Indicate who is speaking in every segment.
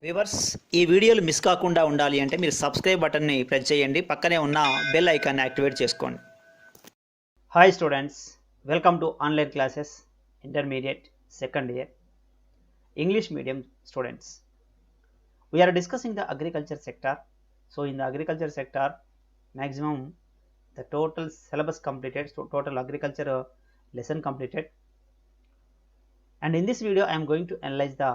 Speaker 1: Viewers ఈ వీడియోలు miss కాకుండా ఉండాలి అంటే మీరు సబ్స్క్రైబ్ బటన్ని ప్రెస్ చేయండి, పక్కనే ఉన్న బెల్ ఐకాన్ని యాక్టివేట్ చేసుకోండి. Hi students, welcome to online classes intermediate second year English medium students. We are discussing the agriculture sector. So in the agriculture sector, maximum the total syllabus completed, so total agriculture lesson completed, and in this video I am going to analyze the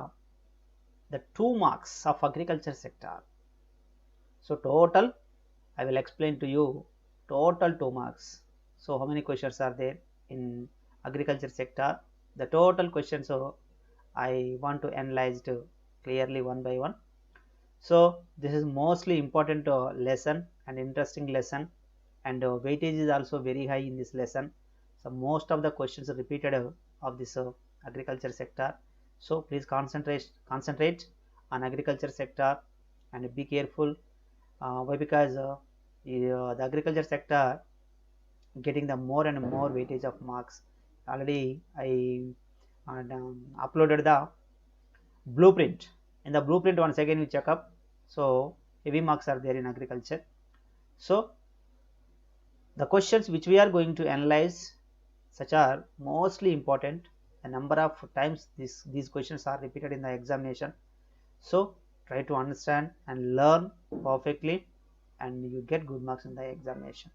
Speaker 1: 2 marks of agriculture sector. So total I will explain to you total 2 marks. So how many questions are there in agriculture sector? The total questions, so I want to analyze clearly one by one. So this is mostly important lesson and interesting lesson, and weightage is also very high in this lesson. So most of the questions are repeated of this agriculture sector. So please concentrate on agriculture sector and be careful. Why? Because the agriculture sector getting the more and more weightage of marks. Already I uploaded the blueprint. In the blueprint, once again you check up. So heavy marks are there in agriculture. So the questions which we are going to analyze such are mostly important. The number of times these questions are repeated in the examination. So try to understand and learn perfectly, and you get good marks in the examination.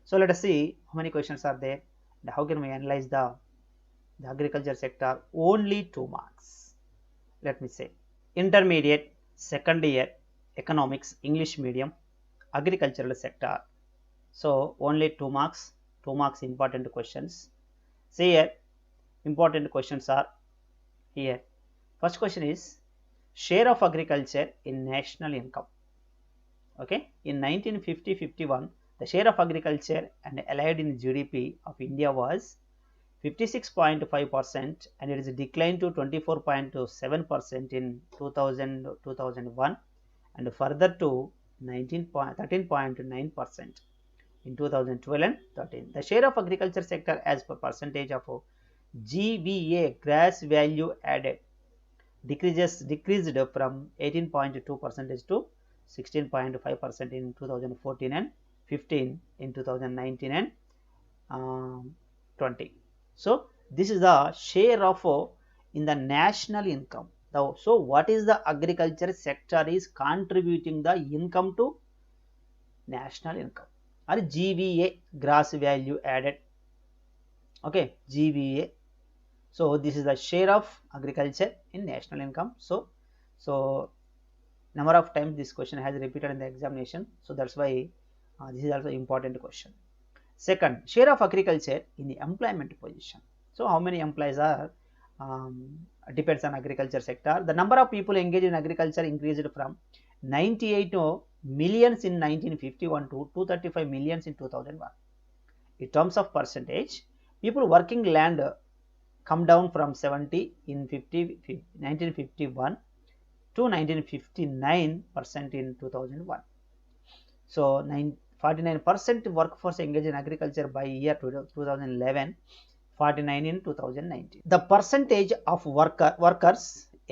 Speaker 1: So let us see how many questions are there and how can we analyze the agriculture sector. Only 2 marks. Let me say intermediate second year economics English medium agricultural sector. So only 2 marks, 2 marks important questions. See here, important questions are here. First question is share of agriculture in national income. Okay, in 1950-51 the share of agriculture and allied in GDP of India was 56.5%, and it is declined to 24.7% in 2001 and further to 13.9% in 2012 and 13. The share of agriculture sector as per percentage of GVA gross value added decreased from 18.2% to 16.5% in 2014 and 15 in 2019 and 20. So this is the share of in the national income. So what is the agriculture sector is contributing the income to national income, or GVA gross value added. Okay, GVA. So this is the share of agriculture in national income. So number of times this question has repeated in the examination, so that's why this is also important question. Second, share of agriculture in the employment position. So how many employees are depends on agriculture sector. The number of people engaged in agriculture increased from 98 millions in 1951 to 235 millions in 2001. In terms of percentage, people working land come down from 70 in 1951 to 1959% in 2001. So 49% workforce engaged in agriculture by year 2011, 49 in 2019. The percentage of workers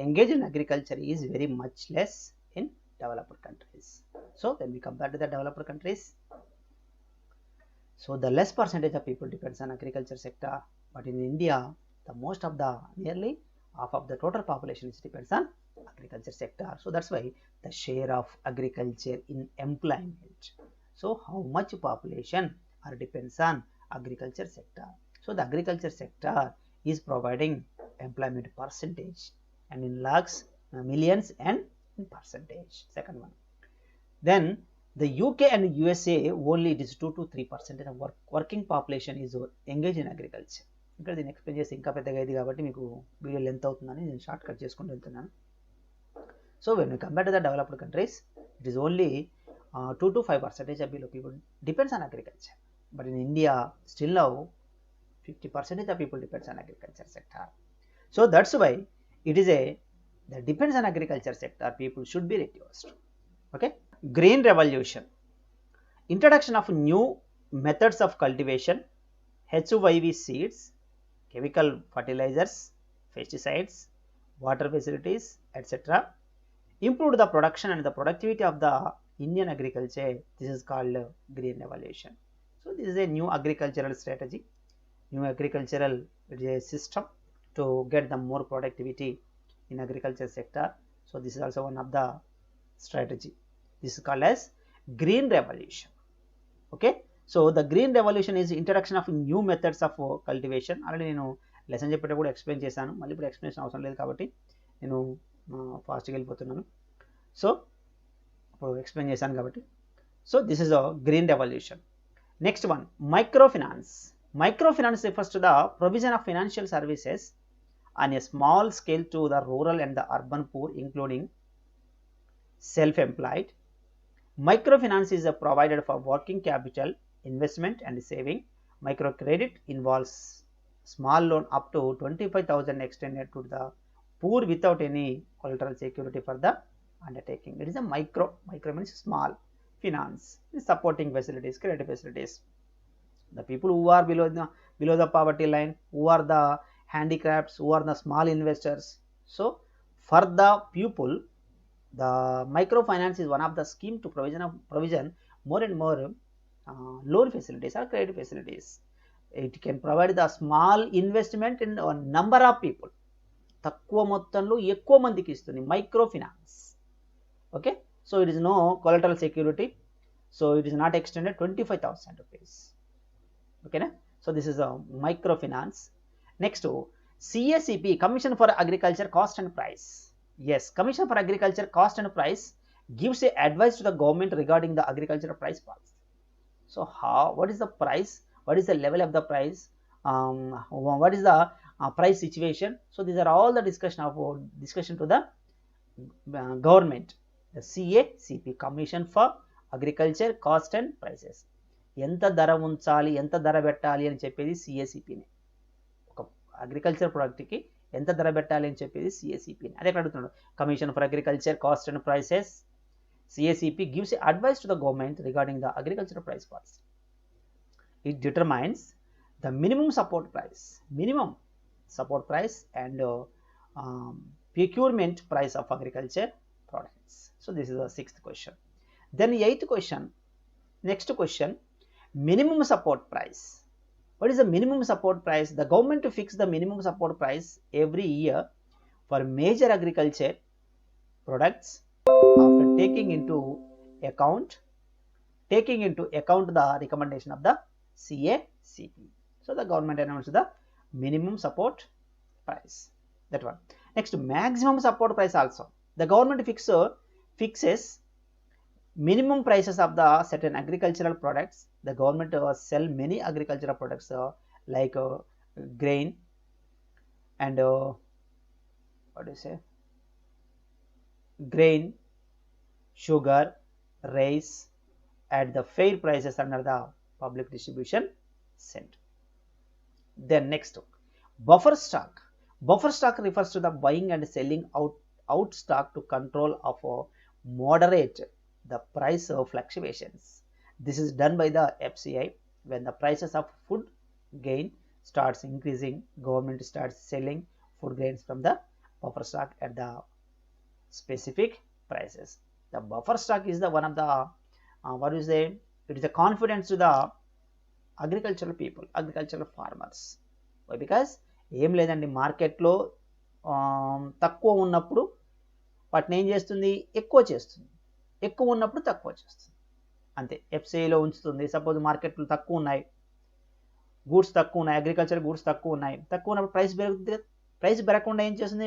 Speaker 1: engaged in agriculture is very much less in developed countries. So when we compare to the developed countries, so the less percentage of people depends on agriculture sector, but in India the most of the nearly half of the total population is depends on agriculture sector. So that's why the share of agriculture in employment. So how much population are depends on agriculture sector. So the agriculture sector is providing employment percentage, and in lakhs, millions, and in percentage. Second one. Then the UK and USA only it is 2 to 3% of working population is engaged in agriculture. ఇక్కడ దీన్ని explain చేసి ఇంకా పెద్దగా అయింది కాబట్టి మీకు video length అవుతుందని నేను షార్ట్ కట్ చేసుకుంటూ వెళ్తున్నాను. So when we compare to the developed countries, it is only 2 to 5% of people depends on agriculture. But in India, still now 50% of people depends on agriculture sector. So that's why it is the depends on agriculture sector people should be reduced. Okay, green revolution, introduction of new methods of cultivation, HYV seeds, chemical fertilizers, pesticides, water facilities, etc. improved the production and the productivity of the Indian agriculture. This is called green revolution. So this is a new agricultural strategy, new agricultural system to get the more productivity in agriculture sector. So this is also one of the strategy. This is called as green revolution. Okay, so the green revolution is introduction of new methods of cultivation. Already నేను lesson చెప్పేటప్పుడు explain చేశాను, మళ్ళీ ఇప్పుడు explanation అవసరం లేదు కాబట్టి నేను ఫాస్ట్గా వెళ్ళిపోతున్నాను. సో ఇప్పుడు ఎక్స్ప్లెయిన్ చేశాను కాబట్టి, so this is a green revolution. Next one, micro finance. Micro finance refers to the provision of financial services on a small scale to the rural and the urban poor, including self-employed. Microfinance is provided for working capital, investment and saving. Microcredit involves small loan up to 25,000 extended to the poor without any collateral security for the undertaking. It is a micro. Micro means small. Finance is supporting facilities, credit facilities. The people who are below the poverty line, who are the handicrafts, who are the small investors. So for the people, the microfinance is one of the scheme to provision more and more loan facilities or credit facilities. It can provide the small investment in a number of people. తక్కువ మొత్తంలో ఎక్కువ మందికి ఇస్తుంది micro finance. Okay, so it is no collateral security, so it is not extended 25,000 rupees. ఓకేనా, so this is micro finance. Next CACP, Commission for Agriculture Cost and Price. Yes, Commission for Agriculture Cost and Price gives a advice to the government regarding the agricultural price policy. So what is the price, what is the level of the price, what is the price situation. So these are all the discussion to the government. The CACP, Commission for Agriculture Cost and Prices. ఎంత ధర ఉంచాలి, ఎంత ధర పెట్టాలి అని చెప్పేది CACPని. ఒక agriculture ప్రోడక్ట్కి ఎంత ధర పెట్టాలి అని చెప్పేది CACPని. అదే ఇక్కడ అడుగుతున్నాడు, commission for agriculture cost and prices. CACP gives advice to the government regarding the agricultural price policy. It determines the minimum support price and procurement price of agriculture products. So this is the 6th question. Then 8th question, next question, minimum support price. What is the minimum support price? The government to fix the minimum support price every year for major agriculture products after taking into account the recommendation of the CACP. So the government announced the minimum support price. That one. Next, maximum support price also. The government fixes minimum prices of the certain agricultural products. The government sell many agricultural products like grain and grain, sugar, rice at the fair prices under the public distribution center. Then next, buffer stock. Buffer stock refers to the buying and selling out stock to control of moderate the price of fluctuations. This is done by the FCI. When the prices of food grain starts increasing, government starts selling food grains from the buffer stock at the specific prices. The buffer stock is the one of the it is a confidence to the agricultural people, agricultural farmers. Why? Because ఏం లేదండి, మార్కెట్లో తక్కువ ఉన్నప్పుడు వాటిని ఏం చేస్తుంది, ఎక్కువ చేస్తుంది, ఎక్కువ ఉన్నప్పుడు తక్కువ చేస్తుంది, అంతే. FCIలో ఉంచుతుంది. సపోజ్ మార్కెట్లో తక్కువ ఉన్నాయి, గూడ్స్ తక్కువ ఉన్నాయి, అగ్రికల్చర్ గూడ్స్ తక్కువ ఉన్నాయి, తక్కువ ఉన్నప్పుడు ప్రైస్ పెరుగుతుంది. ప్రైస్ పెరగకుండా ఏం చేస్తుంది,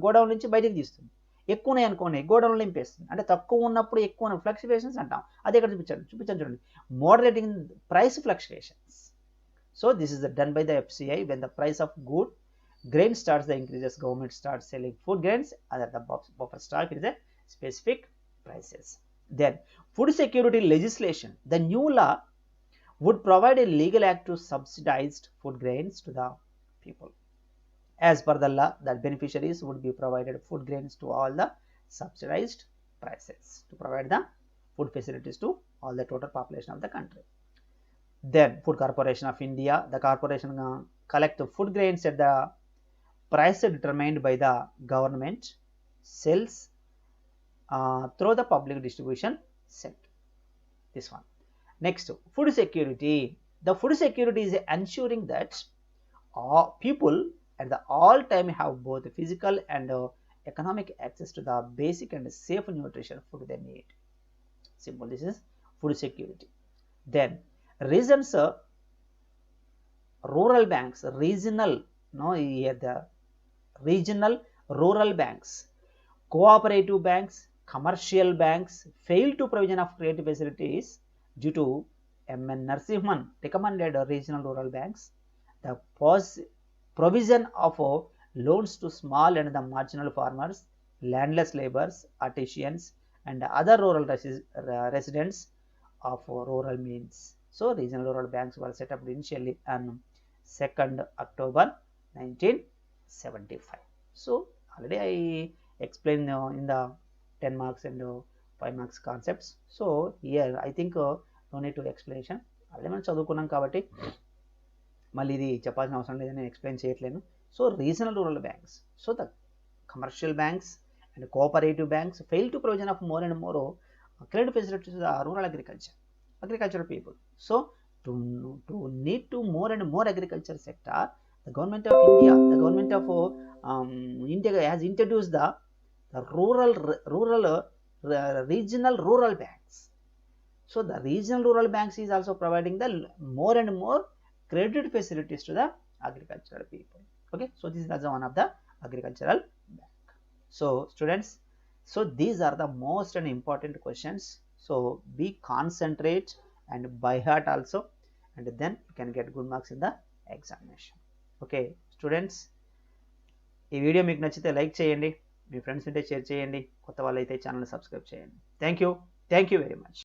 Speaker 1: గోడౌన్ నుంచి బయటకు తీస్తుంది. ఎక్కువ ఉన్నాయి అనుకోండి, గోడౌన్లో నింపేస్తుంది. అంటే తక్కువ ఉన్నప్పుడు ఎక్కువ ఫ్లక్చువేషన్స్ అంటాం. అదే ఇక్కడ చూపించాను చూడండి, moderating price fluctuations. So this is done by the FCI. When the price of good grain starts the increases, government starts selling food grains under the buffer stock. It is a specific prices. Then food security legislation. The new law would provide a legal act to subsidized food grains to the people. As per the law, that beneficiaries would be provided food grains to all the subsidized prices to provide the food facilities to all the total population of the country. Then Food Corporation of India, the corporation collect food grains at the price determined by the government, sells through the public distribution sector. This one. Next, food security. The food security is ensuring that all people at the all time have both physical and economic access to the basic and safe nutrition food they need. Simple. This is food security. Then reasons, rural banks, regional, no, the regional rural banks, cooperative banks, commercial banks fail to provision of credit facilities due to M.N. Narasimhan recommended regional rural banks. The provision of loans to small and the marginal farmers, landless laborers, artisans, and other rural residents of rural means. So, regional rural banks were set up initially on 2nd October 1975. So, already I explained in the 10 marks and 5 marks concepts. So, here I think no need to explanation. already మనం చదువుకున్నాం కాబట్టి మళ్ళీ ఇది చెప్పాల్సిన అవసరం లేదని నేను explain చేయట్లేను. So regional rural banks, so the commercial banks and cooperative banks fail to provision of more and more credit facilities to the rural agricultural people. So to need to more and more agriculture sector, the government of India has introduced the regional rural banks. So the regional rural banks is also providing the more and more credit facilities to the agricultural people. Okay, so this is also one of the agricultural bank. So students, so these are the most and important questions. So be concentrate and by heart also, and then you can get good marks in the examination. Okay students, ఈ video మీకు నచ్చితే like చేయండి, మీ friends ఉంటే share చేయండి, కొత్త వాళ్ళైతే channel subscribe చేయండి. Thank you very much.